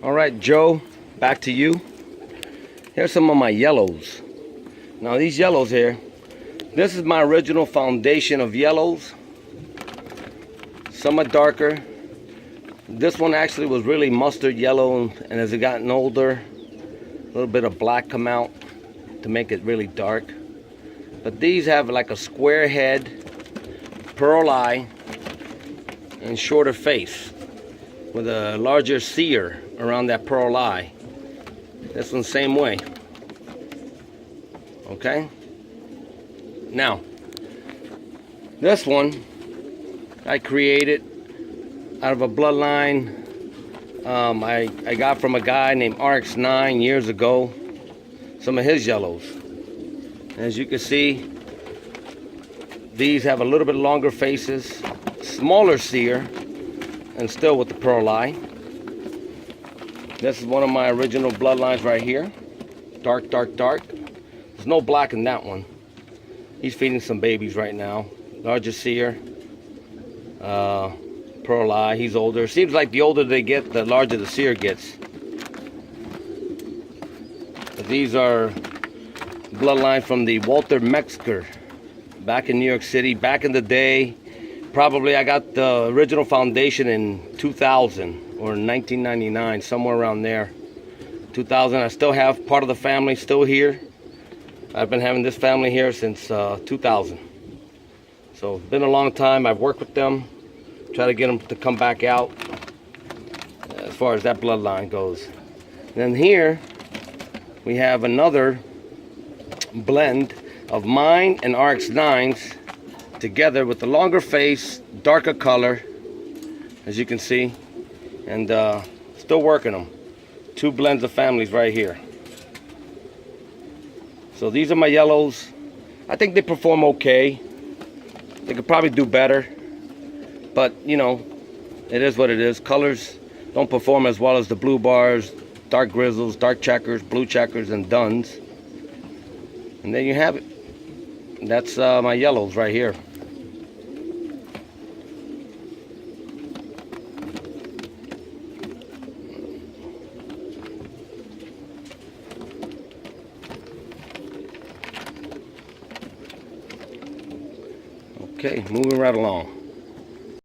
All right, Joe, back to you. Here's some of my yellows. Now these yellows here, this is my original foundation of yellows. Some are darker. This one actually was really mustard yellow, and as it gotten older, a little bit of black come out to make it really dark. But these have like a square head, pearl eye, and shorter face with a larger sear around that pearl eye. This one same way. Okay? Now, this one I created out of a bloodline I got from a guy named RX9 years ago. Some of his yellows. As you can see, these have a little bit longer faces, smaller sear, and still with the pearl eye. This is one of my original bloodlines right here. Dark, dark, dark. There's no black in that one. He's feeding some babies right now. Larger sear, pearl eye. He's older. Seems like the older they get, the larger the sear gets. But these are bloodlines from the Walter Metzger back in New York City. Back in the day, probably I got the original foundation in 2000 or 1999, somewhere around there. 2000. I still have part of the family still here. I've been having this family here since 2000. So it's been a long time. I've worked with them, try to get them to come back out as far as that bloodline goes. And then here we have another blend of mine and RX9's together with the longer face, darker color, as you can see, and still working them. Two blends of families right here. So these are my yellows. I think they perform okay. They could probably do better, but you know, it is what it is. Colors don't perform as well as the blue bars, dark grizzles, dark checkers, blue checkers, and duns. And there you have it. That's my yellows right here. Okay, moving right along.